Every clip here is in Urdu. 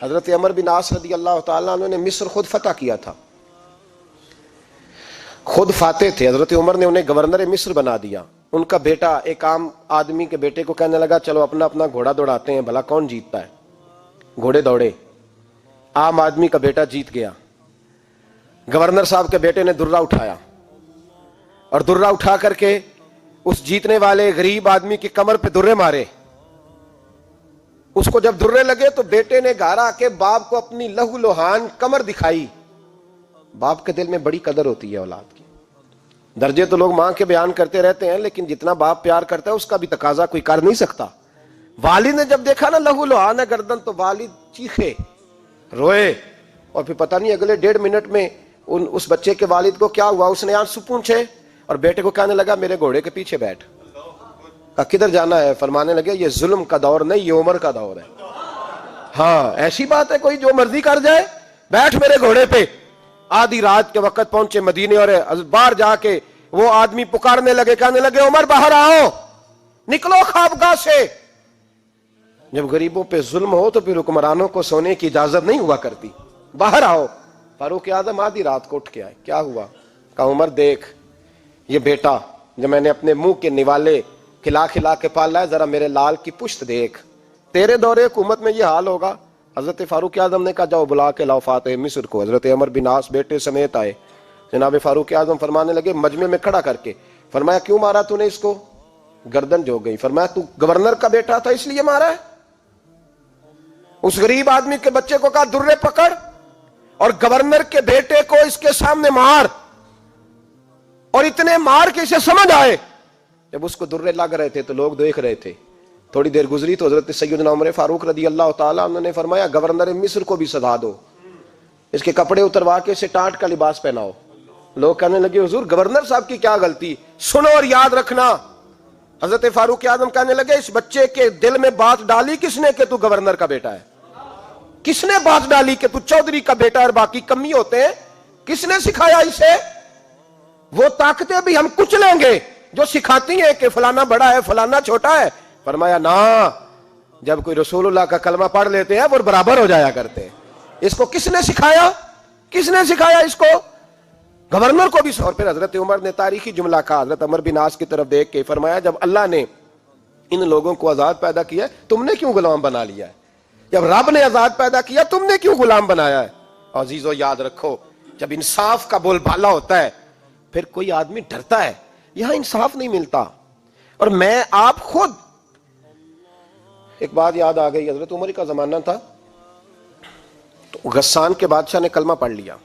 حضرت عمر بن عاص رضی اللہ تعالیٰ عنہ نے مصر خود فتح کیا تھا، خود فاتح تھے. حضرت عمر نے انہیں گورنر مصر بنا دیا. ان کا بیٹا ایک عام آدمی کے بیٹے کو کہنے لگا چلو اپنا اپنا گھوڑا دوڑاتے ہیں، بھلا کون جیتتا ہے. گھوڑے دوڑے، عام آدمی کا بیٹا جیت گیا. گورنر صاحب کے بیٹے نے درہ اٹھایا اور درہ اٹھا کر کے اس جیتنے والے غریب آدمی کی کمر پہ درے مارے. اس کو جب درے لگے تو بیٹے نے گھر آ کے باپ کو اپنی لہو لوہان کمر دکھائی. باپ کے دل میں بڑی قدر ہوتی ہے اولاد کی. درجے تو لوگ ماں کے بیان کرتے رہتے ہیں، لیکن جتنا باپ پیار کرتا ہے اس کا بھی تقاضا کوئی کر نہیں سکتا. والد نے جب دیکھا نا لہو لوہان ہے گردن، تو والد چیخے، روئے، اور پھر پتہ نہیں اگلے 1.5 منٹ میں اس بچے کے والد کو کیا ہوا، اس نے آنسو پونچھے اور بیٹے کو کہنے لگا میرے گھوڑے کے پیچھے بیٹھ. کہا کدھر جانا ہے؟ فرمانے لگے یہ ظلم کا دور نہیں، یہ عمر کا دور ہے. ہاں ایسی بات ہے کوئی جو مرضی کر جائے؟ بیٹھ میرے گھوڑے پہ. آدھی رات کے وقت پہنچے مدینے اور باہر جا کے وہ آدمی پکارنے لگے، کہنے لگے عمر باہر آؤ، نکلو خوابگاہ سے. جب غریبوں پہ ظلم ہو تو پھر حکمرانوں کو سونے کی اجازت نہیں ہوا کرتی. باہر آؤ. فاروق اعظم آدھی رات کو اٹھ کے آئے. کیا ہوا؟ کہا عمر دیکھ یہ بیٹا جو میں نے اپنے منہ کے نوالے کھلا کھلا کے پالا ہے، ذرا میرے لال کی پشت دیکھ. تیرے دورے حکومت میں یہ حال ہوگا. حضرت فاروق اعظم نے کہا جاؤ بلا کے لاؤ فاتح مصر کو. حضرت عمر بن عاص بیٹے سمیت آئے. جناب فاروق اعظم فرمانے لگے مجمع میں کھڑا کر کے، فرمایا کیوں مارا تو نے اس کو؟ گردن جو گئی. فرمایا تو گورنر کا بیٹا تھا اس لیے مارا ہے؟ اس غریب آدمی کے بچے کو کہا درے پکڑ اور گورنر کے بیٹے کو اس کے سامنے مار، اور اتنے مار کے اسے سمجھ آئے. جب اس کو درے لگ رہے تھے تو لوگ دیکھ رہے تھے. تھوڑی دیر گزری تو حضرت سیدنا عمر فاروق رضی اللہ تعالیٰ عنہ نے فرمایا گورنر مصر کو بھی سزا دو، اس کے کپڑے اتروا کے اسے ٹانٹ کا لباس پہناؤ. لوگ کہنے لگے حضور گورنر صاحب کی کیا غلطی؟ سنو اور یاد رکھنا. حضرت فاروق اعظم کہنے لگے اس بچے کے دل میں بات ڈالی کس نے کہ تو گورنر کا بیٹا ہے؟ کس نے بات ڈالی کہ تو چودھری کا بیٹا اور باقی کمی ہوتے ہیں؟ کس نے سکھایا اسے؟ وہ طاقتیں بھی ہم کچھ لیں گے جو سکھاتی ہیں کہ فلانا بڑا ہے فلانا چھوٹا ہے. فرمایا نا، جب کوئی رسول اللہ کا کلمہ پڑھ لیتے ہیں وہ برابر ہو جایا کرتے ہیں. اس کو کس نے سکھایا؟ کس نے سکھایا اس کو؟ گورنر کو بھی. اور پھر حضرت عمر نے تاریخی جملہ کہا حضرت عمر بن عاص کی طرف دیکھ کے، فرمایا جب اللہ نے ان لوگوں کو آزاد پیدا کیا ہے تم نے کیوں غلام بنا لیا ہے؟ جب رب نے آزاد پیدا کیا تم نے کیوں غلام بنایا ہے؟ عزیزو یاد رکھو جب انصاف کا بول بالا ہوتا ہے پھر کوئی آدمی ڈرتا ہے. یہاں انصاف نہیں ملتا. اور میں آپ خود ایک بات یاد آ گئی. حضرت عمر کا زمانہ تھا تو غسان کے بادشاہ نے کلمہ پڑھ لیا.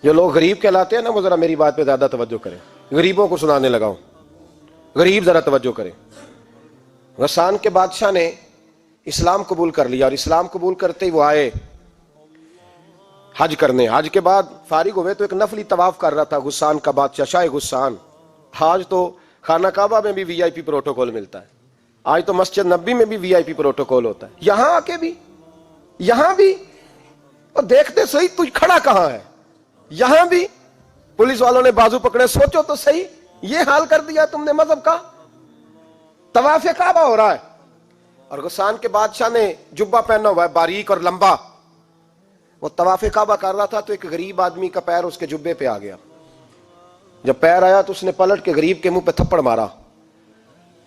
جو لوگ غریب کہلاتے ہیں نا وہ ذرا میری بات پہ زیادہ توجہ کریں. غریبوں کو سنانے لگا ہوں، غریب ذرا توجہ کریں. غسان کے بادشاہ نے اسلام قبول کر لیا اور اسلام قبول کرتے ہی وہ آئے حج کرنے. حج کے بعد فارغ ہوئے تو ایک نفلی طواف کر رہا تھا غسان کا بادشاہ شاہ غسان. آج تو خانہ کعبہ میں بھی وی آئی پی پروٹوکول ملتا ہے، آج تو مسجد نبی میں بھی وی آئی پی پروٹوکول ہوتا ہے، یہاں آ کے بھی، یہاں بھی. اور دیکھتے صحیح تو کھڑا کہاں ہے؟ یہاں بھی پولیس والوں نے بازو پکڑے. سوچو تو صحیح یہ حال کر دیا تم نے مذہب کا. طواف کعبہ ہو رہا ہے اور غسان کے بادشاہ نے جبہ پہنا ہوا ہے باریک اور لمبا. وہ طواف کعبہ کر رہا تھا تو ایک غریب آدمی کا پیر اس کے جبے پہ آ گیا. جب پیر آیا تو اس نے پلٹ کے غریب کے منہ پہ تھپڑ مارا.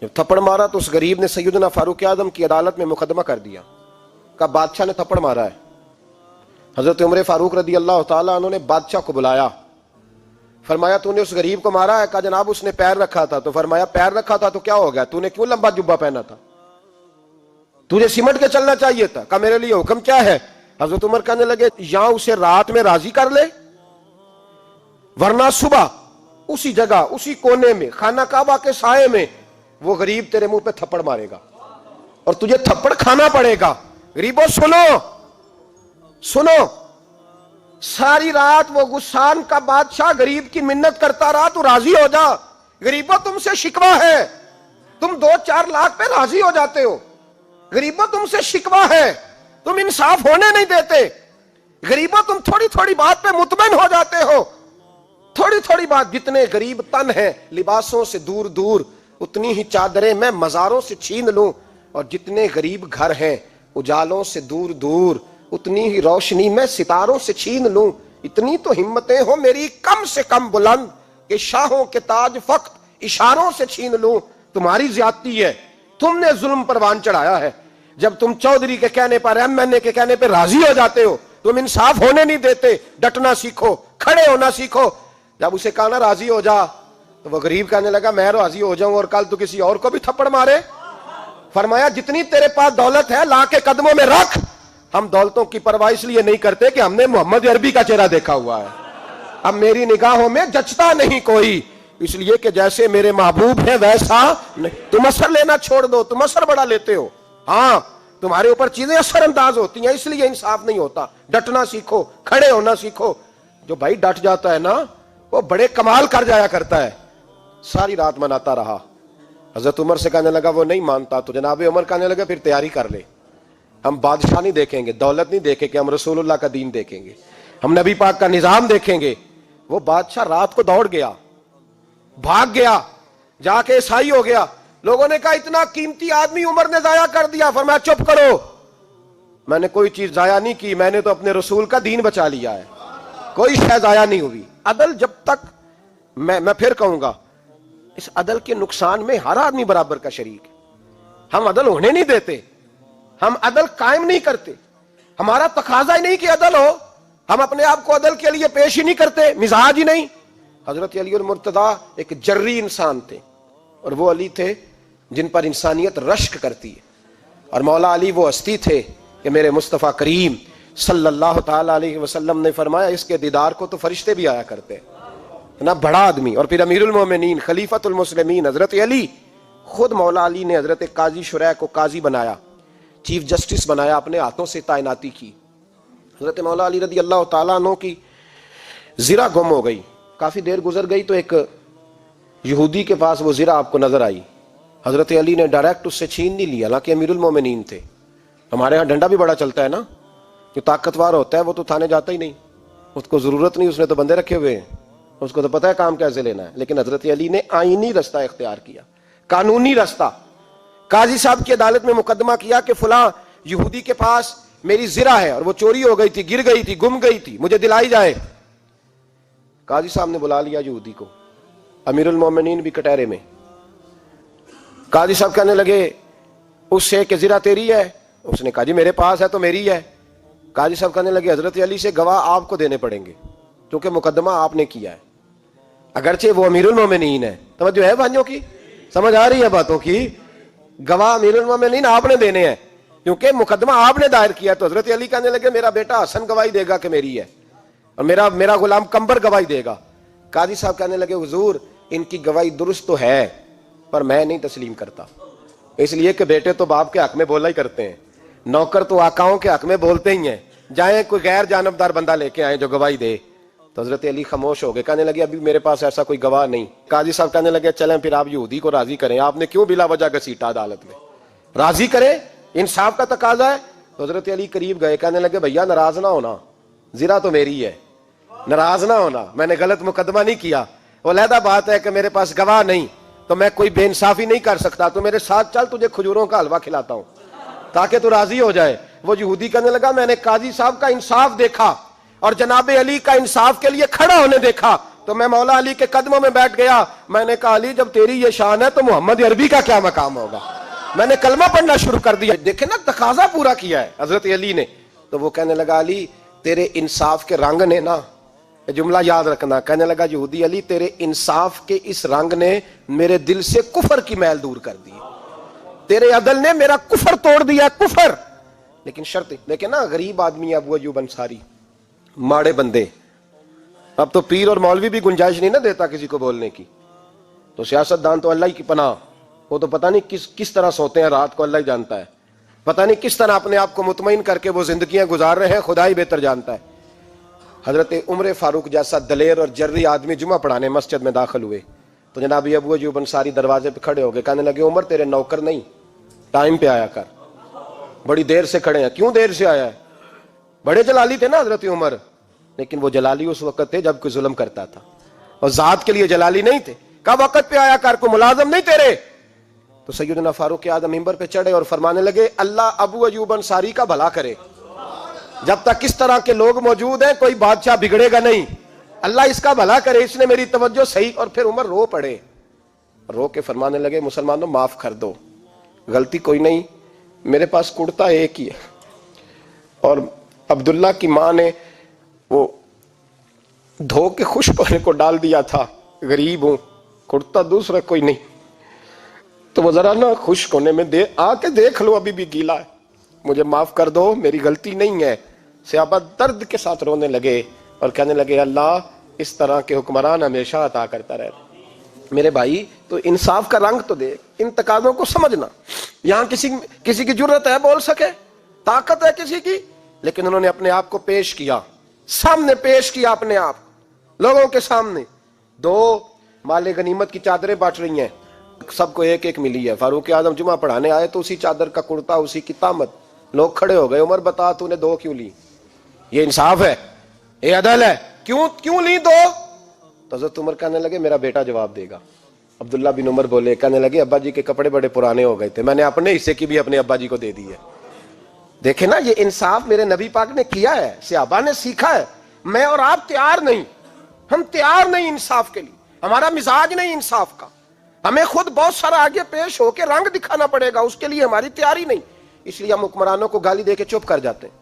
جب تھپڑ مارا تو اس غریب نے سیدنا فاروق اعظم کی عدالت میں مقدمہ کر دیا. کہا بادشاہ نے تھپڑ مارا ہے. حضرت عمر فاروق رضی اللہ تعالیٰ عنہ نے بادشاہ کو بلایا. فرمایا تو نے اس غریب کو مارا ہے؟ کہا جناب اس نے پیر رکھا تھا. تو فرمایا پیر رکھا تھا تو کیا ہو گیا؟ تو نے کیوں لمبا جبہ پہنا تھا؟ تجھے سمٹ کے چلنا چاہیے تھا. کہا میرے لیے حکم کیا ہے؟ حضرت عمر کہنے لگے یہاں اسے رات میں راضی کر لے، ورنہ صبح اسی جگہ اسی کونے میں خانہ کعبہ کے سائے میں وہ غریب تیرے منہ پہ تھپڑ مارے گا اور تجھے تھپڑ کھانا پڑے گا. غریبوں سنو سنو، ساری رات وہ غسان کا بادشاہ غریب کی منت کرتا رہا تو راضی ہو جا. غریبوں تم سے شکوہ ہے، تم 2-4 لاکھ پہ راضی ہو جاتے ہو. غریبوں تم سے شکوہ ہے، تم انصاف ہونے نہیں دیتے. غریبوں تم تھوڑی تھوڑی بات پہ مطمئن ہو جاتے ہو. تھوڑی تھوڑی بات. جتنے غریب تن ہیں لباسوں سے دور دور اتنی ہی چادریں میں مزاروں سے چھین لوں، اور جتنے غریب گھر ہیں اجالوں سے دور دور اتنی ہی روشنی میں ستاروں سے چھین لوں. اتنی تو ہمتیں ہو میری کم سے کم بلند کہ شاہوں کے تاج فقط اشاروں سے چھین لوں. تمہاری زیادتی ہے, تم نے ظلم پروان چڑھایا ہے. جب تم چودھری کے کہنے پر, ایم این اے کے کہنے پہ راضی ہو جاتے ہو, تم انصاف ہونے نہیں دیتے. ڈٹنا سیکھو, کھڑے ہونا سیکھو. جب اسے کہا نا راضی ہو جا, تو وہ غریب کہنے لگا میں راضی ہو جاؤں اور کل تو کسی اور کو بھی تھپڑ مارے. فرمایا جتنی تیرے پاس دولت ہے لا کے قدموں میں رکھ. ہم دولتوں کی پرواہ اس لیے نہیں کرتے کہ ہم نے محمد عربی کا چہرہ دیکھا ہوا ہے. اب میری نگاہوں میں جچتا نہیں کوئی, اس لیے کہ جیسے میرے محبوب ہیں ویسا نہیں. تم اثر لینا چھوڑ دو, تم اثر بڑا لیتے ہو. ہاں تمہارے اوپر چیزیں اثر انداز ہوتی ہیں, اس لیے انصاف نہیں ہوتا. ڈٹنا سیکھو, کھڑے ہونا سیکھو. جو بھائی ڈٹ جاتا ہے نا وہ بڑے کمال کر جایا کرتا ہے. ساری رات مناتا رہا. حضرت عمر سے کہنے لگا وہ نہیں مانتا, تو جناب عمر کہنے لگا پھر تیاری کر لے. ہم بادشاہ نہیں دیکھیں گے, دولت نہیں دیکھیں گے, ہم رسول اللہ کا دین دیکھیں گے, ہم نبی پاک کا نظام دیکھیں گے. وہ بادشاہ رات کو دوڑ گیا, بھاگ گیا, جا کے عیسائی ہو گیا. لوگوں نے کہا اتنا قیمتی آدمی عمر نے ضائع کر دیا. فرمایا چپ کرو, میں نے کوئی چیز ضائع نہیں کی, میں نے تو اپنے رسول کا دین بچا لیا ہے. کوئی شے ضائع نہیں ہوئی. عدل جب تک, میں پھر کہوں گا, اس عدل کے نقصان میں ہر آدمی برابر کا شریک ہے. ہم عدل ہونے نہیں دیتے, ہم عدل قائم نہیں کرتے. ہمارا تقاضا ہی نہیں کہ عدل ہو, ہم اپنے آپ کو عدل کے لیے پیش ہی نہیں کرتے, مزاج ہی نہیں. حضرت علی المرتضیٰ ایک جری انسان تھے, اور وہ علی تھے جن پر انسانیت رشک کرتی ہے. اور مولا علی وہ ہستی تھے کہ میرے مصطفیٰ کریم صلی اللہ تعالی علیہ وسلم نے فرمایا اس کے دیدار کو تو فرشتے بھی آیا کرتے ہیں. نا بڑا آدمی, اور پھر امیر المومنین خلیفۃ المسلمین حضرت علی. خود مولا علی نے حضرت قاضی شریح کو قاضی بنایا, چیف جسٹس بنایا, اپنے ہاتھوں سے تعیناتی کی. حضرت مولا علی رضی اللہ تعالیٰ عنہ کی زرہ گم ہو گئی. کافی دیر گزر گئی تو ایک یہودی کے پاس وہ زرہ آپ کو نظر آئی. حضرت علی نے ڈائریکٹ اس سے چھین نہیں لیا, حالانکہ امیر المومنین تھے. ہمارے ہاں ڈنڈا بھی بڑا چلتا ہے نا, جو طاقتور ہوتا ہے وہ تو تھانے جاتا ہی نہیں, اس کو ضرورت نہیں, اس نے تو بندے رکھے ہوئے ہیں, اس کو تو پتہ ہے کام کیسے لینا ہے. لیکن حضرت علی نے آئینی رستہ اختیار کیا, قانونی رستہ. قاضی صاحب کی عدالت میں مقدمہ کیا کہ فلاں یہودی کے پاس میری زرہ ہے اور وہ چوری ہو گئی تھی, گر گئی تھی, گم گئی تھی, مجھے دلائی جائے. قاضی صاحب نے بلا لیا یہودی کو, امیر المومنین بھی کٹہرے میں. قاضی صاحب کہنے لگے اس سے کہ زرہ تیری ہے؟ اس نے کہا جی میرے پاس ہے تو میری ہے. قاضی صاحب کہنے لگے حضرت علی سے گواہ آپ کو دینے پڑیں گے کیونکہ مقدمہ آپ نے کیا ہے, اگرچہ وہ امیر المومنین ہے. توجہ ہے بھائیوں کی, سمجھ آ رہی ہے باتوں کی؟ گواہ امیر المومنین آپ نے دینے ہیں کیونکہ مقدمہ آپ نے دائر کیا. تو حضرت علی کہنے لگے میرا بیٹا حسن گواہی دے گا کہ میری ہے, اور میرا غلام کمبر گواہی دے گا. قاضی صاحب کہنے لگے حضور ان کی گواہی درست تو ہے پر میں نہیں تسلیم کرتا, اس لیے کہ بیٹے تو باپ کے حق میں بولا ہی کرتے ہیں, نوکر تو آقاؤں کے حق میں بولتے ہی ہیں. جائیں کوئی غیر جانبدار بندہ لے کے آئے جو گواہی دے. تو حضرت علی خاموش ہو گئے, کہنے لگے ابھی میرے پاس ایسا کوئی گواہ نہیں. قاضی صاحب کہنے لگے چلیں پھر آپ یہودی کو راضی کریں, آپ نے کیوں بلا وجہ گھسیٹا عدالت میں, راضی کریں, انصاف کا تقاضا ہے. تو حضرت علی قریب گئے, کہنے لگے بھیا ناراض نہ ہونا, زرہ تو میری ہے, ناراض نہ ہونا, میں نے غلط مقدمہ نہیں کیا. وہ علیحدہ بات ہے کہ میرے پاس گواہ نہیں تو میں کوئی بے انصافی نہیں کر سکتا, تو میرے ساتھ چل تجھے کھجوروں کا حلوہ کھلاتا ہوں تاکہ تو راضی ہو جائے. وہ یہودی کہنے لگا میں نے قاضی صاحب کا انصاف دیکھا اور جناب علی کا انصاف کے لیے کھڑا ہونے دیکھا تو میں مولا علی کے قدموں میں بیٹھ گیا. میں نے کہا علی جب تیری یہ شان ہے تو محمد عربی کا کیا مقام ہوگا. میں نے کلمہ پڑھنا شروع کر دیا. دیکھیں نا تقاضا پورا کیا ہے حضرت علی نے. تو وہ کہنے لگا علی تیرے انصاف کے رنگ نے نا, جملہ یاد رکھنا, کہنے لگا یہودی علی تیرے انصاف کے اس رنگ نے میرے دل سے کفر کی میل دور کر دی, تیرے عدل نے میرا کفر توڑ دیا, کفر. لیکن شرط دیکھیں نا, غریب آدمی ابو ایوب انصاری, ماڑے بندے, اب تو پیر اور مولوی بھی گنجائش نہیں نہ دیتا کسی کو بولنے کی. تو سیاست دان تو اللہ ہی کی پناہ, وہ تو پتہ نہیں کس طرح سوتے ہیں رات کو, اللہ ہی جانتا ہے. پتہ نہیں کس طرح اپنے آپ کو مطمئن کر کے وہ زندگیاں گزار رہے ہیں, خدا ہی بہتر جانتا ہے. حضرت عمر فاروق جیسا دلیر اور جرری آدمی جمعہ پڑھانے مسجد میں داخل ہوئے تو جناب ابو ایوب انصاری دروازے پہ کھڑے ہو گئے, کہنے لگے عمر تیرے نوکر نہیں, ٹائم پہ آیا کر, بڑی دیر سے کھڑے ہیں. کیوں دیر سے آیا ہے؟ بڑے جلالی تھے نا حضرت عمر, لیکن وہ جلالی اس وقت تھے جب کوئی ظلم کرتا تھا, اور ذات کے لیے جلالی نہیں تھے. کب وقت پہ آیا کر, کو ملازم نہیں تیرے. تو سیدنا فاروق اعظم منبر پہ چڑھے اور فرمانے لگے اللہ ابو ایوب انصاری کا بھلا کرے، جب تک اس طرح کے لوگ موجود ہیں کوئی بادشاہ بگڑے گا نہیں، اللہ اس کا بھلا کرے، اس نے میری توجہ صحیح۔ اور پھر عمر رو پڑے، رو کے فرمانے لگے مسلمانوں معاف کر دو، غلطی کوئی نہیں، میرے پاس کرتا ایک ہی ہے، اور عبداللہ کی ماں نے وہ دھو کے خشک ہونے کو ڈال دیا تھا، غریب ہوں، کرتا دوسرا کوئی نہیں، تو وہ ذرا نا خشک ہونے میں آ کے دیکھ لو ابھی بھی گیلا ہے، مجھے معاف کر دو، میری غلطی نہیں ہے۔ صحابہ درد کے ساتھ رونے لگے اور کہنے لگے اللہ اس طرح کے حکمران ہمیشہ عطا کرتا رہے۔ میرے بھائی تو انصاف کا رنگ تو دیکھ، ان تقاضوں کو سمجھنا۔ یہاں کسی کی جرت ہے بول سکے، طاقت ہے کسی کی، لیکن انہوں نے اپنے آپ کو پیش کیا، سامنے پیش کیا اپنے آپ لوگوں کے سامنے۔ دو مال غنیمت کی چادریں بانٹ رہی ہیں، سب کو ایک ایک ملی ہے۔ فاروق اعظم جمعہ پڑھانے آئے تو اسی چادر کا کرتا، اسی کی تامت، لوگ کھڑے ہو گئے، عمر بتا تو نے دو کیوں لی؟ یہ انصاف ہے، یہ عدل ہے، کیوں لی دو؟ تو حضرت عمر کہنے لگے میرا بیٹا جواب دے گا۔ عبداللہ بن عمر بولے، کہنے لگے ابا جی کے کپڑے بڑے پرانے ہو گئے تھے، میں نے اپنے حصے کی بھی اپنے ابا جی کو دے دی ہے۔ دیکھیں نا، یہ انصاف میرے نبی پاک نے کیا ہے، صحابہ نے سیکھا ہے۔ میں اور آپ تیار نہیں، ہم تیار نہیں انصاف کے لیے، ہمارا مزاج نہیں انصاف کا، ہمیں خود بہت سارا آگے پیش ہو کے رنگ دکھانا پڑے گا، اس کے لیے ہماری تیاری نہیں۔ اس لیے ہم حکمرانوں کو گالی دے کے چپ کر جاتے ہیں،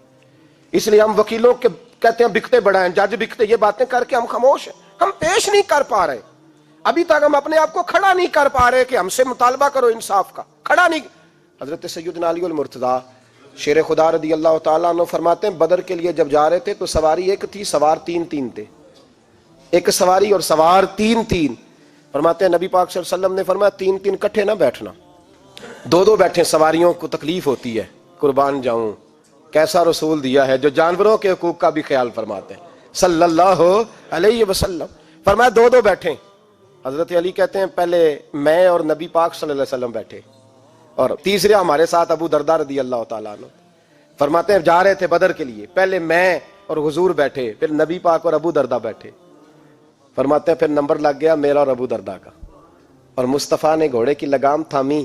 اس لیے ہم وکیلوں کے کہتے ہیں بکتے بڑا ہیں، جج بکتے، یہ باتیں کر کے ہم خاموش ہیں، ہم پیش نہیں کر پا رہے، ابھی تک ہم اپنے آپ کو کھڑا نہیں کر پا رہے کہ ہم سے مطالبہ کرو انصاف کا، کھڑا نہیں۔ حضرت سیدنا علی المرتضیٰ شیر خدا رضی اللہ تعالیٰ عنہ فرماتے ہیں بدر کے لیے جب جا رہے تھے تو سواری ایک تھی، سوار تین تھے، ایک سواری اور سوار تین۔ فرماتے ہیں نبی پاک صلی اللہ علیہ وسلم نے فرمایا تین کٹھے نہ بیٹھنا، دو بیٹھیں، سواریوں کو تکلیف ہوتی ہے، قربان جاؤں کیسا رسول دیا ہے جو جانوروں کے حقوق کا بھی خیال فرماتے ہیں صلی اللہ علیہ وسلم۔ فرمایا دو بیٹھیں۔ حضرت علی کہتے ہیں پہلے میں اور نبی پاک صلی اللہ علیہ وسلم بیٹھے، اور تیسرے ہمارے ساتھ ابو درداء رضی اللہ تعالیٰ عنہ۔ فرماتے ہیں جا رہے تھے بدر کے لیے، پہلے میں اور حضور بیٹھے، پھر نبی پاک اور ابو درداء بیٹھے۔ فرماتے ہیں پھر نمبر لگ گیا میرا اور ابو درداء کا، اور مصطفیٰ نے گھوڑے کی لگام تھامی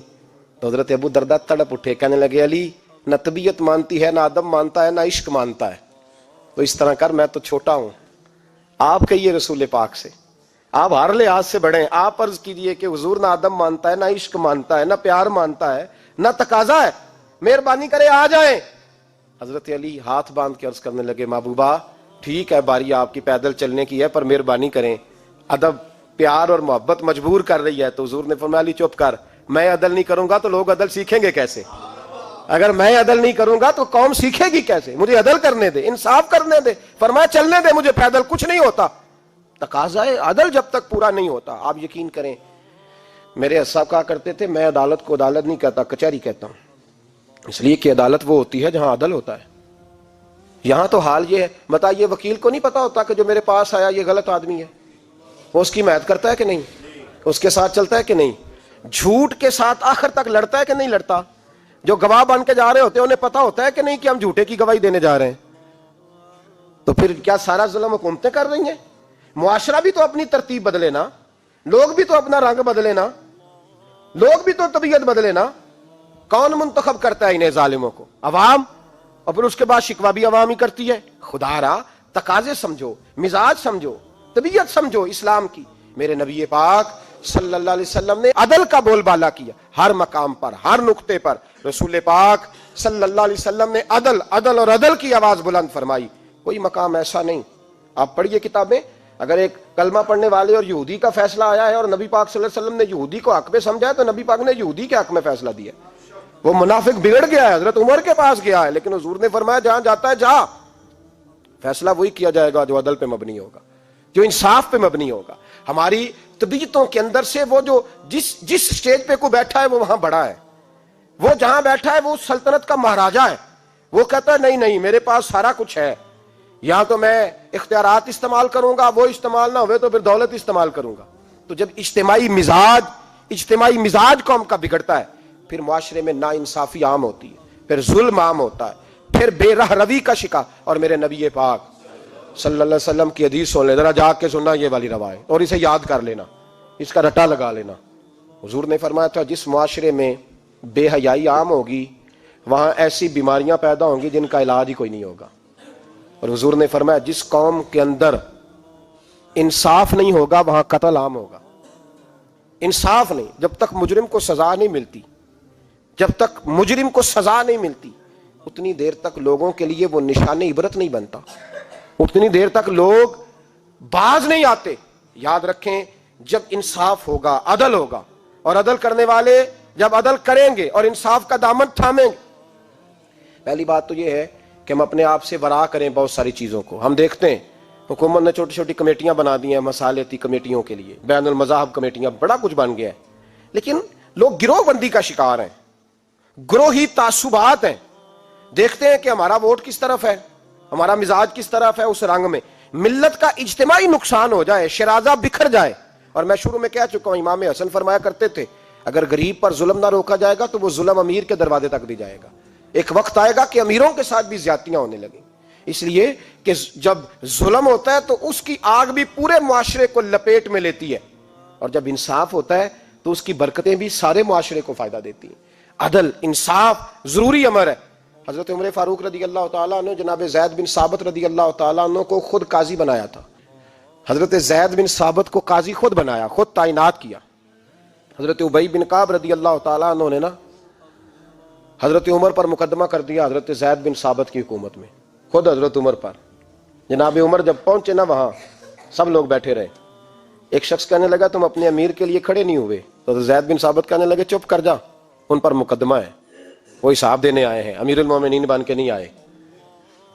تو حضرت ابو درداء تڑپ اٹھے، کہنے لگے علی نہ طبیعت مانتی ہے، نہ ادب مانتا ہے، نہ عشق مانتا ہے، تو اس طرح کر، میں تو چھوٹا ہوں، آپ کہیے رسول پاک سے، آپ ہر لحاظ سے بڑے ہیں، آپ عرض کیجئے کہ حضور نہ ادب مانتا ہے، نہ عشق مانتا ہے، نہ پیار مانتا ہے، نہ تقاضا ہے، مہربانی کرے آ جائیں۔ حضرت علی ہاتھ باندھ کے عرض کرنے لگے محبوبہ ٹھیک ہے، باری آپ کی پیدل چلنے کی ہے، پر مہربانی کریں، ادب پیار اور محبت مجبور کر رہی ہے۔ تو حضور نے فرمایا علی چپ کر، میں عدل نہیں کروں گا تو لوگ عدل سیکھیں گے کیسے؟ اگر میں عدل نہیں کروں گا تو قوم سیکھے گی کیسے؟ مجھے عدل کرنے دے، انصاف کرنے دے۔ فرمایا چلنے دے مجھے پیدل، کچھ نہیں ہوتا، تقاضا ہے عدل جب تک پورا نہیں ہوتا۔ آپ یقین کریں میرے اسا کہا کرتے تھے میں عدالت کو عدالت نہیں کہتا، کچہری کہتا ہوں، اس لیے کہ عدالت وہ ہوتی ہے جہاں عدل ہوتا ہے۔ یہاں تو حال یہ ہے، بتائیے وکیل کو نہیں پتا ہوتا کہ جو میرے پاس آیا یہ غلط آدمی ہے، وہ اس کی حمایت کرتا ہے کہ نہیں، اس کے ساتھ چلتا ہے کہ نہیں، جھوٹ کے ساتھ آخر تک لڑتا ہے کہ نہیں لڑتا؟ جو گواہ بن کے جا رہے ہوتے ہیں انہیں پتا ہوتا ہے کہ نہیں کہ ہم جھوٹے کی گواہی دینے جا رہے ہیں؟ تو پھر کیا سارا ظلم حکومتیں کر رہی ہیں؟ معاشرہ بھی تو اپنی ترتیب بدلے نا، لوگ بھی تو اپنا رنگ بدلے نا، لوگ بھی تو طبیعت بدلے نا۔ کون منتخب کرتا ہے انہیں ظالموں کو؟ عوام، اور پھر اس کے بعد شکوہ بھی عوام ہی کرتی ہے۔ خدا را تقاضے سمجھو، مزاج سمجھو، طبیعت سمجھو اسلام کی۔ میرے نبی پاک صلی اللہ علیہ وسلم نے عدل کا بول بالا کیا، ہر مقام پر، ہر نقطے پر رسول پاک صلی اللہ علیہ وسلم نے عدل اور عدل کی آواز بلند فرمائی۔ کوئی مقام ایسا نہیں، آپ پڑھیے کتابیں، اگر ایک کلمہ پڑھنے والے اور یہودی کا فیصلہ آیا ہے اور نبی پاک صلی اللہ علیہ وسلم نے یہودی کو حق میں سمجھا ہے تو نبی پاک نے یہودی کے حق میں فیصلہ دیا۔ وہ منافق بگڑ گیا ہے، حضرت عمر کے پاس گیا ہے، لیکن حضور نے فرمایا جہاں جاتا ہے جا، فیصلہ وہی کیا جائے گا جو عدل پہ مبنی ہوگا، جو انصاف پہ مبنی ہوگا۔ ہماری طبیعتوں کے اندر سے وہ جو جس سٹیج پہ کوئی بیٹھا ہے وہ وہاں بڑا ہے، وہ جہاں بیٹھا ہے وہ سلطنت کا مہاراجہ ہے، وہ کہتا ہے نہیں میرے پاس سارا کچھ ہے، یہاں تو میں اختیارات استعمال کروں گا، وہ استعمال نہ ہوئے تو پھر دولت استعمال کروں گا۔ تو جب اجتماعی مزاج قوم کا بگڑتا ہے پھر معاشرے میں ناانصافی عام ہوتی ہے، پھر ظلم عام ہوتا ہے، پھر بے راہ روی کا شکار۔ اور میرے نبی پاک صلی اللہ علیہ وسلم کی حدیث سن لے، ذرا جاگ کے سننا یہ والی روایت، اور اسے یاد کر لینا، اس کا رٹا لگا لینا۔ حضور نے فرمایا تھا جس معاشرے میں بے حیائی عام ہوگی وہاں ایسی بیماریاں پیدا ہوں گی جن کا علاج ہی کوئی نہیں ہوگا. اور حضور نے فرمایا جس قوم کے اندر انصاف نہیں ہوگا وہاں قتل عام ہوگا. انصاف نہیں، جب تک مجرم کو سزا نہیں ملتی، جب تک مجرم کو سزا نہیں ملتی اتنی دیر تک لوگوں کے لیے وہ نشان عبرت نہیں بنتا، اتنی دیر تک لوگ باز نہیں آتے. یاد رکھیں جب انصاف ہوگا، عدل ہوگا، اور عدل کرنے والے جب عدل کریں گے اور انصاف کا دامن تھامیں گے. پہلی بات تو یہ ہے کہ ہم اپنے آپ سے ورا کریں بہت ساری چیزوں کو. ہم دیکھتے ہیں حکومت نے چھوٹی چھوٹی کمیٹیاں بنا دی ہیں مصالحتی کمیٹیوں کے لیے، بین المذاہب کمیٹیاں، بڑا کچھ بن گیا ہے، لیکن لوگ گروہ بندی کا شکار ہیں، گروہی تعصبات ہیں. دیکھتے ہیں کہ ہمارا ووٹ کس طرف ہے، ہمارا مزاج کس طرف ہے، اس رنگ میں ملت کا اجتماعی نقصان ہو جائے، شرازہ بکھر جائے. اور میں شروع میں کہہ چکا ہوں، امام حسن فرمایا کرتے تھے اگر غریب پر ظلم نہ روکا جائے گا تو وہ ظلم امیر کے دروازے تک بھی جائے گا. ایک وقت آئے گا کہ امیروں کے ساتھ بھی زیادتیاں ہونے لگیں، اس لیے کہ جب ظلم ہوتا ہے تو اس کی آگ بھی پورے معاشرے کو لپیٹ میں لیتی ہے، اور جب انصاف ہوتا ہے تو اس کی برکتیں بھی سارے معاشرے کو فائدہ دیتی ہیں. عدل، انصاف ضروری امر ہے. حضرت عمر فاروق رضی اللہ تعالیٰ عنہ جناب زید بن ثابت رضی اللہ تعالیٰ عنہ کو خود قاضی بنایا تھا. حضرت زید بن ثابت کو قاضی خود بنایا، خود تعینات کیا. حضرت ابی بن کعب رضی اللہ تعالیٰ عنہ نے نا حضرت عمر پر مقدمہ کر دیا حضرت زید بن ثابت کی حکومت میں، خود حضرت عمر پر. جناب عمر جب پہنچے نا وہاں سب لوگ بیٹھے رہے. ایک شخص کہنے لگا تم اپنے امیر کے لیے کھڑے نہیں ہوئے، تو زید بن ثابت کہنے لگے چپ کر جا، ان پر مقدمہ ہے، وہ حساب دینے آئے ہیں، امیر المومنین بن کے نہیں آئے.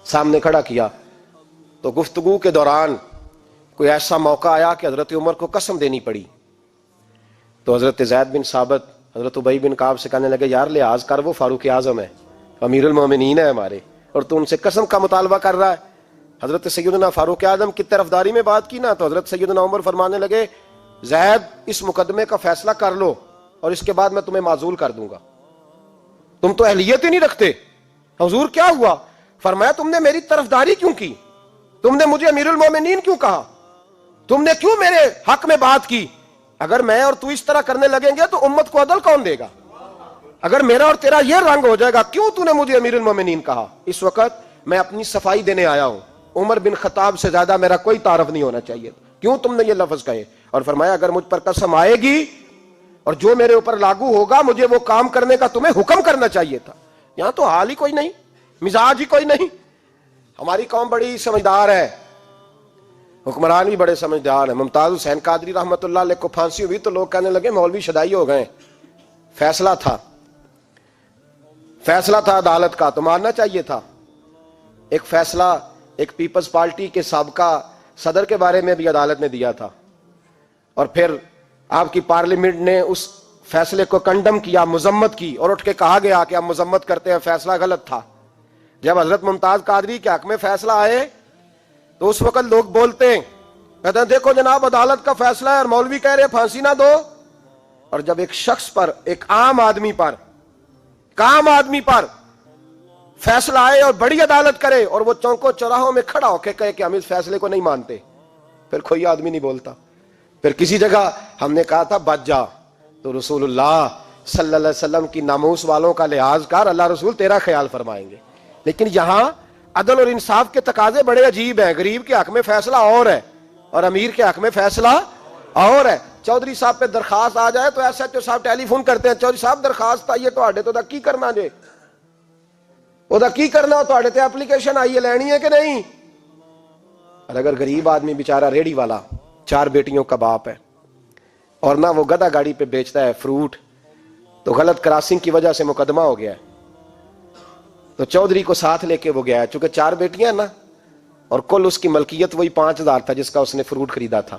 سامنے کھڑا کیا تو گفتگو کے دوران کوئی ایسا موقع آیا کہ حضرت عمر کو قسم دینی پڑی. تو حضرت زید بن ثابت حضرت ابی بن کعب سے کہنے لگے یار لحاظ کر، وہ فاروق اعظم ہے، امیر المومنین ہے ہمارے، اور تو ان سے قسم کا مطالبہ کر رہا ہے. حضرت سیدنا فاروق اعظم کی طرفداری میں بات کی نا تو حضرت سیدنا عمر فرمانے لگے زید اس مقدمے کا فیصلہ کر لو اور اس کے بعد میں تمہیں معزول کر دوں گا، تم تو اہلیت ہی نہیں رکھتے. حضور کیا ہوا؟ فرمایا تم نے میری طرفداری کیوں کی، تم نے مجھے امیر المومنین کیوں کہا، تم نے کیوں میرے حق میں بات کی؟ اگر میں اور تو اس طرح کرنے لگیں گے تو امت کو عدل کون دے گا؟ اگر میرا اور تیرا یہ رنگ ہو جائے گا، کیوں تو نے مجھے امیر المومنین کہا؟ اس وقت میں اپنی صفائی دینے آیا ہوں، عمر بن خطاب سے زیادہ میرا کوئی تعارف نہیں ہونا چاہیے، کیوں تم نے یہ لفظ کہے؟ اور فرمایا اگر مجھ پر قسم آئے گی اور جو میرے اوپر لاگو ہوگا مجھے وہ کام کرنے کا تمہیں حکم کرنا چاہیے تھا. یہاں تو حال ہی کوئی نہیں، مزاج ہی کوئی نہیں. ہماری قوم بڑی سمجھدار ہے، حکمران بھی بڑے سمجھدار ہیں. ممتاز حسین قادری رحمۃ اللہ علیہ کو پھانسی ہوئی تو لوگ کہنے لگے مولوی شدائی ہو گئے. فیصلہ تھا عدالت کا تو ماننا چاہیے تھا. ایک فیصلہ ایک پیپلز پارٹی کے سابقہ صدر کے بارے میں بھی عدالت نے دیا تھا، اور پھر آپ کی پارلیمنٹ نے اس فیصلے کو کنڈم کیا، مذمت کی، اور اٹھ کے کہا گیا کہ ہم مذمت کرتے ہیں، فیصلہ غلط تھا. جب حضرت ممتاز قادری کے حق میں فیصلہ آئے تو اس وقت لوگ بولتے ہیں، کہتے ہیں دیکھو جناب عدالت کا فیصلہ ہے اور مولوی کہہ رہے پھانسی نہ دو. اور جب ایک شخص پر، ایک عام آدمی پر فیصلہ آئے اور بڑی عدالت کرے اور وہ چوکوں چوراہوں میں کھڑا ہو کے کہے کہ ہم اس فیصلے کو نہیں مانتے، پھر کوئی آدمی نہیں بولتا. پھر کسی جگہ ہم نے کہا تھا بچ جا، تو رسول اللہ صلی اللہ علیہ وسلم کی ناموس والوں کا لحاظ کر، اللہ رسول تیرا خیال فرمائیں گے. لیکن یہاں عدل اور انصاف کے تقاضے بڑے عجیب ہیں. غریب کے حق میں فیصلہ اور ہے اور امیر کے حق میں فیصلہ اور ہے. چودھری صاحب پہ درخواست آ جائے تو ایس ایچ او صاحب ٹیلی فون کرتے ہیں، چودھری صاحب درخواست آئی ہے تواڈے تو کی کرنا جے، وہ کی کرنا تواڈے تے اپلیکیشن آئی ہے، لینی ہے کہ نہیں؟ اور اگر غریب آدمی بیچارہ ریڑھی والا 4 بیٹیوں کا باپ ہے اور نہ وہ گدھا گاڑی پہ بیچتا ہے فروٹ، تو غلط کراسنگ کی وجہ سے مقدمہ ہو گیا ہے، تو چودھری کو ساتھ لے کے وہ گیا ہے، چونکہ 4 بیٹیاں ہیں نا، اور کل اس کی ملکیت وہی 5000 تھا جس کا اس نے فروٹ خریدا تھا.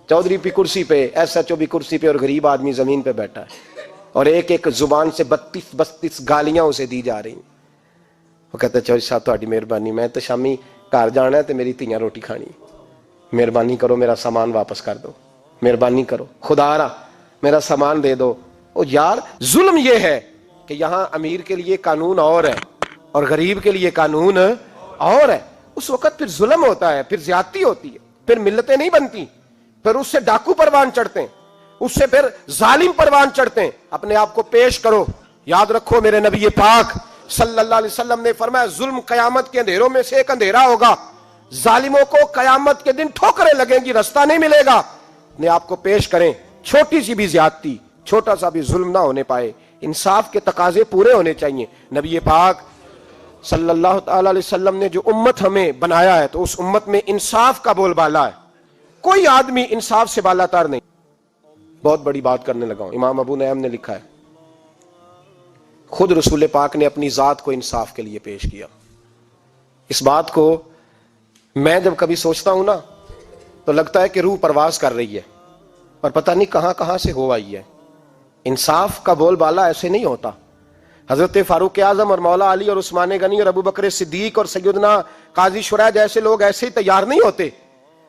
چودھری بھی کرسی پہ، ایس ایچ او بھی کرسی پہ، اور غریب آدمی زمین پہ بیٹھا ہے، اور ایک ایک زبان سے 32 گالیاں اسے دی جا رہی ہیں. وہ کہتا ہے چودھری صاحب تہاڈی مہربانی، میں تو شامی گھر جانا ہے تو میری تیاں روٹی کھانی، مہربانی کرو میرا سامان واپس کر دو، مہربانی کرو خدا را میرا سامان دے دو. او یار ظلم یہ ہے کہ یہاں امیر کے لیے قانون اور ہے اور غریب کے لیے قانون اور ہے. اس وقت پھر ظلم ہوتا ہے، پھر زیادتی ہوتی ہے، پھر ملتیں نہیں بنتی، پھر اس سے ڈاکو پروان چڑھتے ہیں. اس سے پھر ظالم پروان چڑھتے ہیں. اپنے آپ کو پیش کرو. یاد رکھو میرے نبی پاک صلی اللہ علیہ وسلم نے فرمایا ظلم قیامت کے اندھیروں میں سے ایک اندھیرا ہوگا. ظالموں کو قیامت کے دن ٹھوکریں لگیں گی, رستہ نہیں ملے گا. اپنے آپ کو پیش کریں, چھوٹی سی بھی زیادتی, چھوٹا سا بھی ظلم نہ ہونے پائے. انصاف کے تقاضے پورے ہونے چاہیے. نبی پاک صلی اللہ تعالی علیہ وسلم نے جو امت ہمیں بنایا ہے تو اس امت میں انصاف کا بول بالا ہے. کوئی آدمی انصاف سے بالا تر نہیں. بہت بڑی بات کرنے لگا ہوں. امام ابو نعیم نے لکھا ہے, خود رسول پاک نے اپنی ذات کو انصاف کے لیے پیش کیا. اس بات کو میں جب کبھی سوچتا ہوں نا تو لگتا ہے کہ روح پرواز کر رہی ہے اور پتہ نہیں کہاں کہاں سے ہو آئی ہے. انصاف کا بول بالا ایسے نہیں ہوتا. حضرت فاروق اعظم اور مولا علی اور عثمان غنی اور ابو بکر صدیق اور سیدنا قاضی شرح جیسے لوگ ایسے ہی تیار نہیں ہوتے.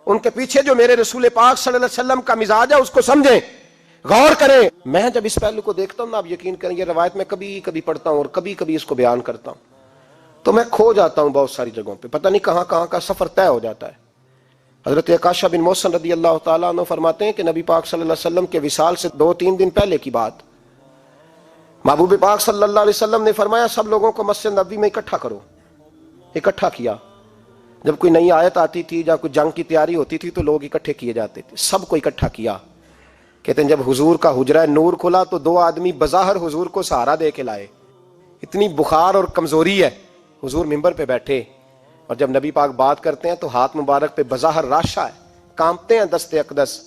ان کے پیچھے جو میرے رسول پاک صلی اللہ علیہ وسلم کا مزاج ہے اس کو سمجھیں, غور کریں. میں جب اس پہلو کو دیکھتا ہوں نا, آپ یقین کریں, یہ روایت میں کبھی کبھی پڑھتا ہوں اور کبھی کبھی اس کو بیان کرتا ہوں تو میں کھو جاتا ہوں بہت ساری جگہوں پہ. پتہ نہیں کہاں کہاں کا سفر طے ہو جاتا ہے. حضرت عکاشہ بن محصن رضی اللہ تعالیٰ عنہ فرماتے ہیں کہ نبی پاک صلی اللہ علیہ وسلم کے وصال سے 2-3 دن پہلے کی بات, محبوب پاک صلی اللہ علیہ وسلم نے فرمایا سب لوگوں کو مسجد نبوی میں اکٹھا کرو. اکٹھا کیا. جب کوئی نئی آیت آتی تھی یا کوئی جنگ کی تیاری ہوتی تھی تو لوگ اکٹھے کیے جاتے تھے. سب کو اکٹھا کیا. کہتے ہیں جب حضور کا حجرہ نور کھلا تو 2 آدمی بظاہر حضور کو سہارا دے کے لائے. اتنی بخار اور کمزوری ہے. حضور منبر پہ بیٹھے اور جب نبی پاک بات کرتے ہیں تو ہاتھ مبارک پہ بظاہر راشا ہے, کانپتے ہیں دست اقدس.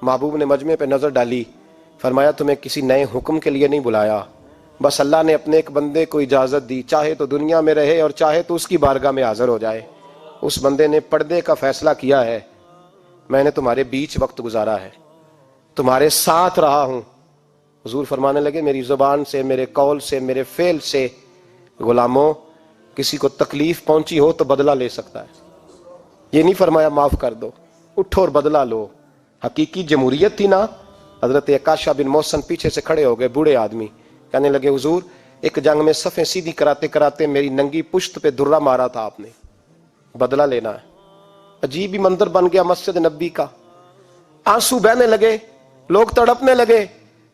محبوب نے مجمع پہ نظر ڈالی, فرمایا تمہیں کسی نئے حکم کے لیے نہیں بلایا, بس اللہ نے اپنے ایک بندے کو اجازت دی, چاہے تو دنیا میں رہے اور چاہے تو اس کی بارگاہ میں حاضر ہو جائے. اس بندے نے پردے کا فیصلہ کیا ہے. میں نے تمہارے بیچ وقت گزارا ہے, تمہارے ساتھ رہا ہوں. حضور فرمانے لگے میری زبان سے, میرے قول سے, میرے فعل سے غلاموں کسی کو تکلیف پہنچی ہو تو بدلہ لے سکتا ہے. یہ نہیں فرمایا معاف کر دو, اٹھو اور بدلہ لو. حقیقی جمہوریت تھی نا. حضرت عکاشہ بن محصن پیچھے سے کھڑے ہو گئے, بوڑھے آدمی, کہنے لگے حضور ایک جنگ میں صفیں سیدھی کراتے کراتے میری ننگی پشت پہ درہ مارا تھا آپ نے, بدلہ لینا ہے. عجیب ہی منظر بن گیا مسجد نبی کا. آنسو بہنے لگے, لوگ تڑپنے لگے.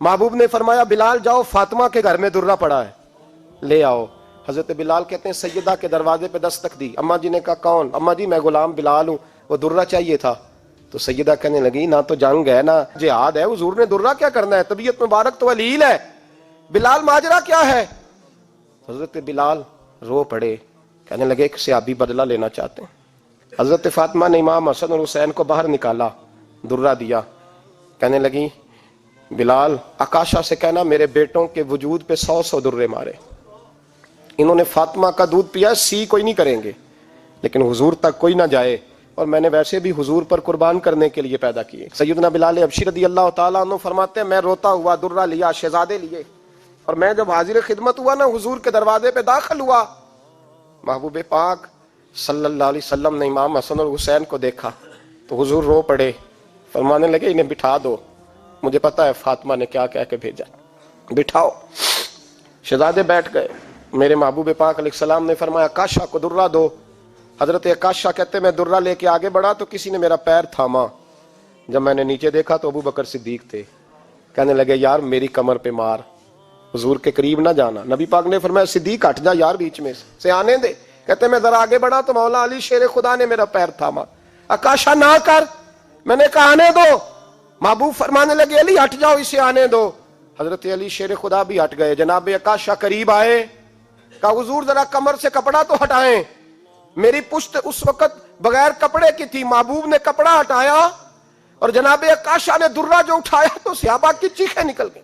محبوب نے فرمایا بلال جاؤ, فاطمہ کے گھر میں درہ پڑا ہے, لے آؤ. حضرت بلال کہتے ہیں سیدہ کے دروازے پہ دستک دی. اماں جی نے کہا کون؟ اماں جی میں غلام بلال ہوں, وہ درہ چاہیے تھا. تو سیدہ کہنے لگی نہ تو جنگ ہے نہ جہاد ہے, حضور نے درہ کیا کرنا ہے, طبیعت مبارک تو علیل ہے. بلال ماجرا کیا ہے؟ حضرت بلال رو پڑے, کہنے لگے ایک صحابی بدلہ لینا چاہتے ہیں. حضرت فاطمہ نے امام حسن اور حسین کو باہر نکالا, درہ دیا. کہنے لگی بلال عکاشہ سے کہنا میرے بیٹوں کے وجود پہ 100 درے مارے. انہوں نے فاطمہ کا دودھ پیا, سی کوئی نہیں کریں گے لیکن حضور تک کوئی نہ جائے, اور میں نے ویسے بھی حضور پر قربان کرنے کے لیے پیدا کیے. سیدنا بلال حبشی رضی اللہ تعالیٰ عنہ فرماتے ہیں میں روتا ہوا درہ لیا, شہزادے لیے, اور میں جب حاضر خدمت ہوا نا حضور کے دروازے پہ داخل ہوا, محبوب پاک صلی اللہ علیہ وسلم نے امام حسن اور حسین کو دیکھا تو حضور رو پڑے, فرمانے لگے انہیں بٹھا دو, مجھے پتا ہے فاطمہ نے کیا کہہ کے بھیجا, بٹھاؤ. شہزادے بیٹھ گئے. میرے محبوب پاک علیہ السلام نے فرمایا عکاشہ کو درہ دو. حضرت عکاشہ کہتے میں درہ لے کے آگے بڑھا تو کسی نے میرا پیر تھاما. جب میں نے نیچے دیکھا تو ابو بکر صدیق تھے. کہنے لگے یار میری کمر پہ مار, حضور کے قریب نہ جانا. نبی پاک نے فرمایا صدیق ہٹ جا یار, بیچ میں سے آنے دے. کہتے میں ذرا آگے بڑھا تو مولا علی شیر خدا نے میرا پیر تھاما. عکاشہ نہ کر, میں نے کہا آنے دو. محبوب فرمانے لگے علی ہٹ جاؤ, اسے آنے دو. حضرت علی شیر خدا بھی ہٹ گئے. جناب عکاشہ قریب آئے, کہا حضور ذرا کمر سے کپڑا تو ہٹائیں, میری پشت اس وقت بغیر کپڑے کی تھی. محبوب نے کپڑا ہٹایا اور جناب عکاشہ نے درہ جو اٹھایا تو صحابہ کی چیخیں نکل گئی,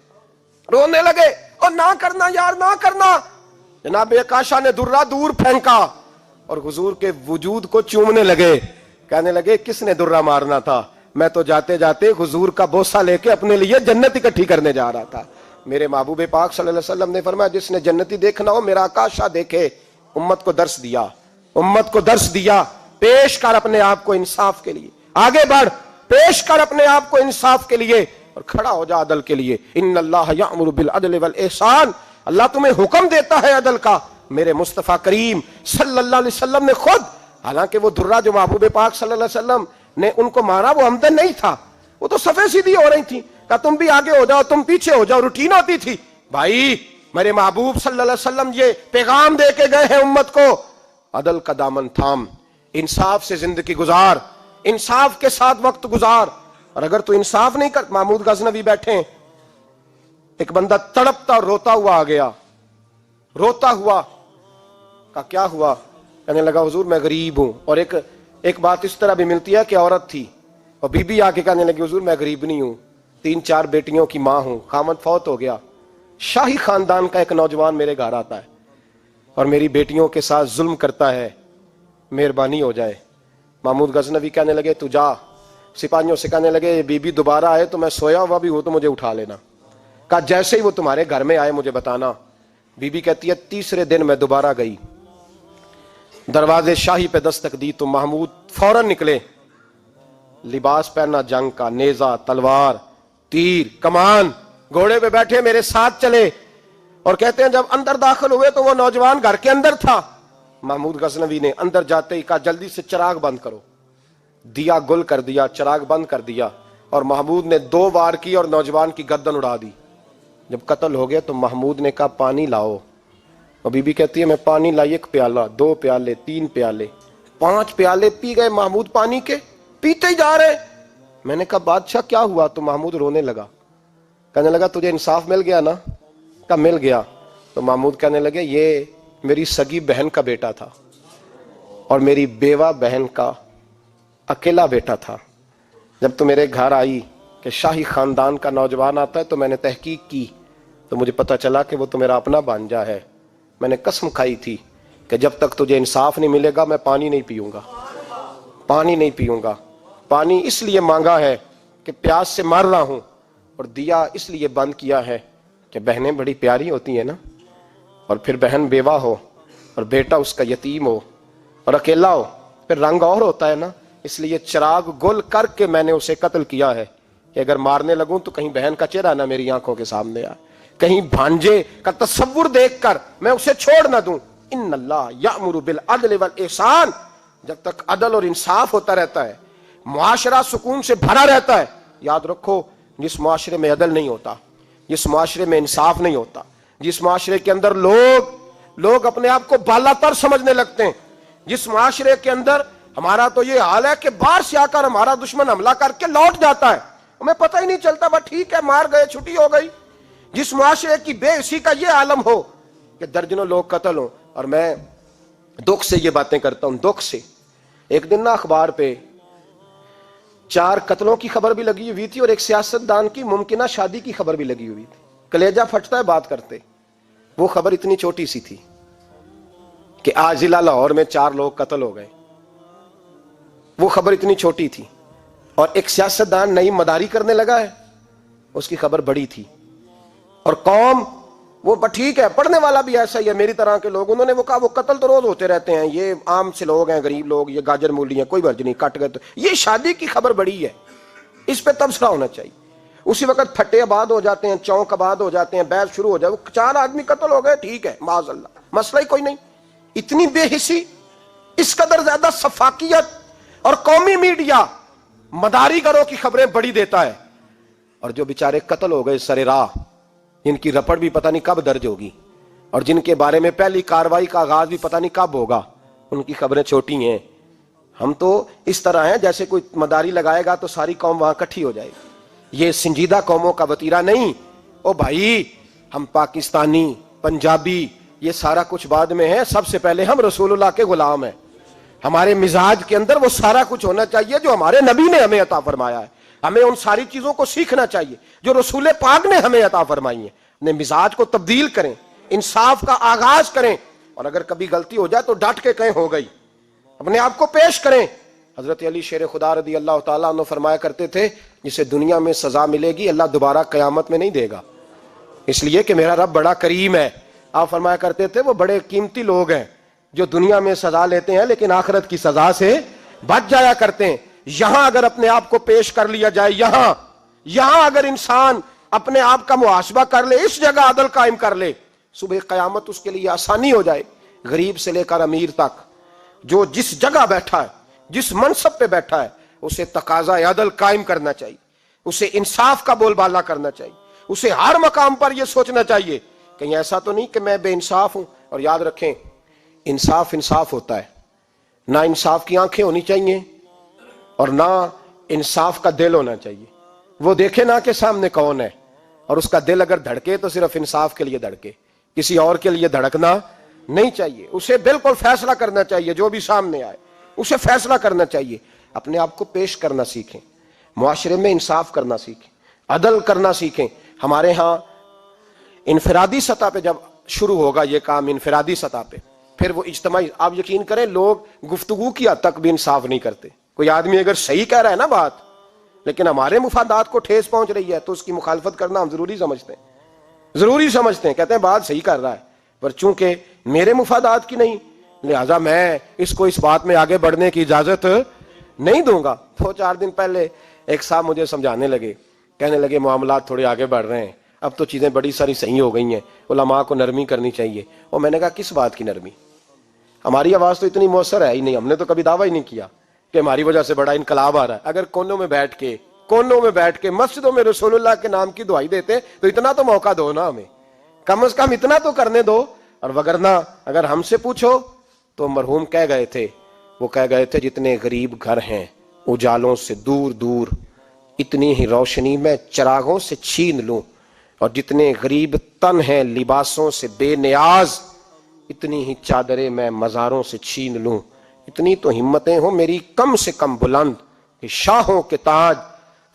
رونے لگے اور نہ کرنا یار نہ کرنا. جناب عکاشہ نے درہ دور پھینکا اور حضور کے وجود کو چومنے لگے. کہنے لگے کس نے درہ مارنا تھا, میں تو جاتے جاتے حضور کا بوسہ لے کے اپنے لیے جنت اکٹھی کرنے جا رہا تھا. میرے محبوب پاک صلی اللہ علیہ وسلم نے فرمایا جس نے جنتی دیکھنا ہو میرا عکاشہ دیکھے. امت کو درس دیا, امت کو درس دیا. پیش کر اپنے آپ کو انصاف کے لیے, آگے بڑھ, پیش کر اپنے آپ کو انصاف کے لیے اور کھڑا ہو جا عدل کے لیے. ان اللہ یأمر بالعدل والاحسان, اللہ تمہیں حکم دیتا ہے عدل کا. میرے مصطفیٰ کریم صلی اللہ علیہ وسلم نے خود, حالانکہ وہ درہ جو محبوب پاک صلی اللہ علیہ وسلم نے ان کو مارا وہ عمدن نہیں تھا, وہ تو صفیں سیدھی ہو رہی تھی, کہا تم بھی آگے ہو جاؤ, تم پیچھے ہو جاؤ, روٹین ہوتی تھی. بھائی میرے محبوب صلی اللہ علیہ وسلم یہ پیغام دے کے گئے ہیں امت کو, عدل کا دامن تھام, انصاف سے زندگی گزار, انصاف کے ساتھ وقت گزار. اور اگر تو انصاف نہیں کر, محمود غزنوی بیٹھے ہیں, ایک بندہ تڑپتا اور روتا ہوا آ گیا, روتا ہوا. کہا کیا ہوا؟ کہنے لگا حضور میں غریب ہوں. اور ایک بات اس طرح بھی ملتی ہے کہ عورت تھی اور بی بی آ کے کہنے لگی حضور میں غریب نہیں ہوں, 3-4 بیٹیوں کی ماں ہوں, خامد فوت ہو گیا. شاہی خاندان کا ایک نوجوان میرے گھر آتا ہے اور میری بیٹیوں کے ساتھ ظلم کرتا ہے, مہربانی ہو جائے. محمود غزنوی کہنے لگے تو جا, سپاہیوں سے کہنے لگے بی بی دوبارہ آئے تو میں سویا ہوا بھی ہوں تو مجھے اٹھا لینا. کہا جیسے ہی وہ تمہارے گھر میں آئے مجھے بتانا. بی بی کہتی ہے تیسرے دن میں دوبارہ گئی, دروازے شاہی پہ دستک دی تو محمود فوراً نکلے, لباس پہنا جنگ کا, نیزہ, تلوار, تیر, کمان, گھوڑے پہ بیٹھے میرے ساتھ چلے. اور کہتے ہیں جب اندر داخل ہوئے تو وہ نوجوان گھر کے اندر تھا. محمود غزنوی نے اندر جاتے ہی کہا جلدی سے چراغ بند کرو, دیا گل کر دیا, چراغ بند کر دیا, اور محمود نے 2 وار کی اور نوجوان کی گردن اڑا دی. جب قتل ہو گیا تو محمود نے کہا پانی لاؤ, اور بی بی کہتی ہے میں پانی لائی, 1 پیالہ, 2 پیالے, 3 پیالے, 5 پیالے پی گئے محمود پانی کے, پیتے ہی جا رہے. میں نے کہا بادشاہ کیا ہوا؟ تو محمود رونے لگا, کہنے لگا تجھے انصاف مل گیا نا؟ کہا مل گیا. تو محمود کہنے لگے یہ میری سگی بہن کا بیٹا تھا اور میری بیوہ بہن کا اکیلا بیٹا تھا. جب تو میرے گھر آئی کہ شاہی خاندان کا نوجوان آتا ہے تو میں نے تحقیق کی تو مجھے پتا چلا کہ وہ تو میرا اپنا بھانجا ہے. میں نے قسم کھائی تھی کہ جب تک تجھے انصاف نہیں ملے گا میں پانی نہیں پیوں گا, پانی نہیں پیوں گا. پانی اس لیے مانگا ہے کہ پیاس سے مر رہا ہوں, اور دیا اس لیے بند کیا ہے کہ بہنیں بڑی پیاری ہوتی ہیں نا, اور پھر بہن بیوہ ہو اور بیٹا اس کا یتیم ہو اور اکیلا ہو, پھر رنگ اور ہوتا ہے نا. اس لیے چراغ گل کر کے میں نے اسے قتل کیا ہے کہ اگر مارنے لگوں تو کہیں بہن کا چہرہ نہ میری آنکھوں کے سامنے آئے, کہیں بھانجے کا تصور دیکھ کر میں اسے چھوڑ نہ دوں. ان اللہ یأمر بالعدل والاحسان, جب تک عدل اور انصاف ہوتا رہتا ہے, معاشرہ سکون سے بھرا رہتا ہے. یاد رکھو جس معاشرے میں عدل نہیں ہوتا, جس معاشرے میں انصاف نہیں ہوتا, جس معاشرے کے اندر لوگ اپنے آپ کو بالا تر سمجھنے لگتے ہیں, جس معاشرے کے اندر ہمارا تو یہ حال ہے کہ باہر سے آ کر ہمارا دشمن حملہ کر کے لوٹ جاتا ہے, ہمیں پتہ ہی نہیں چلتا, بس ٹھیک ہے مار گئے چھٹی ہو گئی. جس معاشرے کی بے حسی کا یہ عالم ہو کہ درجنوں لوگ قتل ہوں. اور میں دکھ سے یہ باتیں کرتا ہوں, دکھ سے. ایک دن نا اخبار پہ 4 قتلوں کی خبر بھی لگی ہوئی تھی اور ایک سیاستدان کی ممکنہ شادی کی خبر بھی لگی ہوئی تھی. کلیجہ پھٹتا ہے بات کرتے. وہ خبر اتنی چھوٹی سی تھی کہ آج ضلع لاہور میں 4 لوگ قتل ہو گئے. وہ خبر اتنی چھوٹی تھی, اور ایک سیاستدان نئی مداری کرنے لگا ہے, اس کی خبر بڑی تھی. اور قوم وہ ٹھیک ہے, پڑھنے والا بھی ایسا ہی ہے میری طرح کے لوگ, انہوں نے وہ کہا وہ قتل تو روز ہوتے رہتے ہیں, یہ عام سے لوگ ہیں, غریب لوگ, یہ گاجر مولی ہیں, کوئی مرض نہیں, کٹ گئے تو یہ شادی کی خبر بڑی ہے, اس پہ تبصرہ ہونا چاہیے. اسی وقت پھٹے آباد ہو جاتے ہیں, چونک آباد ہو جاتے ہیں, بحث شروع ہو جائے, وہ 4 آدمی قتل ہو گئے, ٹھیک ہے معاذ اللہ, مسئلہ ہی کوئی نہیں. اتنی بے حسی, اس قدر زیادہ سفاکیت, اور قومی میڈیا مداری گروں کی خبریں بڑی دیتا ہے, اور جو بیچارے قتل ہو گئے سر راہ, جن کی رپٹ بھی پتہ نہیں کب درج ہوگی, اور جن کے بارے میں پہلی کاروائی کا آغاز بھی پتہ نہیں کب ہوگا, ان کی خبریں چھوٹی ہیں. ہم تو اس طرح ہیں جیسے کوئی مداری لگائے گا تو ساری قوم وہاں اکٹھی ہو جائے گی. یہ سنجیدہ قوموں کا وتیرہ نہیں. او بھائی, ہم پاکستانی, پنجابی, یہ سارا کچھ بعد میں ہے, سب سے پہلے ہم رسول اللہ کے غلام ہیں. ہمارے مزاج کے اندر وہ سارا کچھ ہونا چاہیے جو ہمارے نبی نے ہمیں عطا فرمایا ہے. ہمیں ان ساری چیزوں کو سیکھنا چاہیے جو رسول پاک نے ہمیں عطا فرمائی ہیں. اپنے مزاج کو تبدیل کریں, انصاف کا آغاز کریں, اور اگر کبھی غلطی ہو جائے تو ڈٹ کے کہیں ہو گئی, اپنے آپ کو پیش کریں. حضرت علی شیر خدا رضی اللہ تعالیٰ عنہ فرمایا کرتے تھے جسے دنیا میں سزا ملے گی اللہ دوبارہ قیامت میں نہیں دے گا, اس لیے کہ میرا رب بڑا کریم ہے. آپ فرمایا کرتے تھے وہ بڑے قیمتی لوگ ہیں جو دنیا میں سزا لیتے ہیں لیکن آخرت کی سزا سے بچ جایا کرتے ہیں. یہاں اگر اپنے آپ کو پیش کر لیا جائے, یہاں اگر انسان اپنے آپ کا محاسبہ کر لے, اس جگہ عدل قائم کر لے, صبح قیامت اس کے لیے آسانی ہو جائے. غریب سے لے کر امیر تک جو جس جگہ بیٹھا ہے, جس منصب پہ بیٹھا ہے, اسے تقاضا عدل قائم کرنا چاہیے. اسے انصاف کا بول بالا کرنا چاہیے، اسے ہر مقام پر یہ سوچنا چاہیے کہیں ایسا تو نہیں کہ میں بے انصاف ہوں۔ اور یاد رکھیں، انصاف انصاف ہوتا ہے، نہ انصاف کی آنکھیں ہونی چاہیے اور نہ انصاف کا دل ہونا چاہیے۔ وہ دیکھے نہ کہ سامنے کون ہے، اور اس کا دل اگر دھڑکے تو صرف انصاف کے لیے دھڑکے، کسی اور کے لیے دھڑکنا نہیں چاہیے۔ اسے بالکل فیصلہ کرنا چاہیے، جو بھی سامنے آئے اسے فیصلہ کرنا چاہیے۔ اپنے آپ کو پیش کرنا سیکھیں، معاشرے میں انصاف کرنا سیکھیں، عدل کرنا سیکھیں۔ ہمارے ہاں انفرادی سطح پہ جب شروع ہوگا یہ کام، انفرادی سطح پہ، پھر وہ اجتماعی، آپ یقین کریں لوگ گفتگو کی حد تک بھی انصاف نہیں کرتے۔ کوئی آدمی اگر صحیح کہہ رہا ہے نا بات، لیکن ہمارے مفادات کو ٹھیس پہنچ رہی ہے، تو اس کی مخالفت کرنا ہم ضروری سمجھتے ہیں، کہتے ہیں بات صحیح کر رہا ہے، پر چونکہ میرے مفادات کی نہیں، لہذا میں اس کو اس بات میں آگے بڑھنے کی اجازت نہیں دوں گا۔ 2-4 دن پہلے ایک صاحب مجھے سمجھانے لگے، کہنے لگے معاملات تھوڑے آگے بڑھ رہے ہیں، اب تو چیزیں بڑی ساری صحیح ہو گئی ہیں، علماء کو نرمی کرنی چاہیے۔ اور میں نے کہا کس بات کی نرمی؟ ہماری آواز تو اتنی مؤثر ہے ہی نہیں، ہم نے تو کبھی دعویٰ ہی نہیں کیا کہ ہماری وجہ سے بڑا انقلاب آ رہا ہے۔ اگر کونوں میں بیٹھ کے مسجدوں میں رسول اللہ کے نام کی دعائی دیتے تو اتنا تو موقع دو نا ہمیں، کم از کم اتنا تو کرنے دو۔ اور وگرنہ اگر ہم سے پوچھو تو مرحوم کہہ گئے تھے جتنے غریب گھر ہیں اجالوں سے دور دور، اتنی ہی روشنی میں چراغوں سے چھین لوں، اور جتنے غریب تن ہیں لباسوں سے بے نیاز، اتنی ہی چادریں میں مزاروں سے چھین لوں۔ اتنی تو ہمتیں ہوں میری کم سے کم بلند کہ شاہوں کے تاج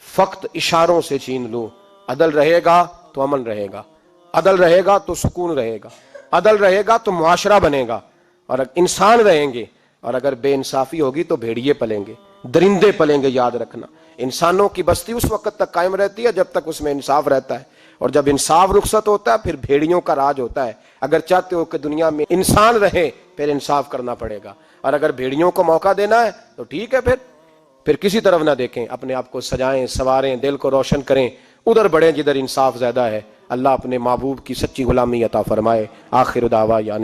فقط اشاروں سے چھین لوں۔ عدل رہے گا تو امن رہے گا، عدل رہے گا تو سکون رہے گا، عدل رہے گا تو معاشرہ بنے گا، اور انسان رہیں گے۔ اور اگر بے انصافی ہوگی تو بھیڑیے پلیں گے، درندے پلیں گے۔ یاد رکھنا، انسانوں کی بستی اس وقت تک قائم رہتی ہے جب تک اس میں انصاف رہتا ہے، اور جب انصاف رخصت ہوتا ہے پھر بھیڑیوں کا راج ہوتا ہے۔ اگر چاہتے ہو کہ دنیا میں انسان رہے پھر انصاف کرنا پڑے گا، اور اگر بھیڑیوں کو موقع دینا ہے تو ٹھیک ہے، پھر کسی طرف نہ دیکھیں، اپنے آپ کو سجائیں، سواریں، دل کو روشن کریں، ادھر بڑھیں جدھر انصاف زیادہ ہے۔ اللہ اپنے محبوب کی سچی غلامی عطا فرمائے۔ آخر دعوانا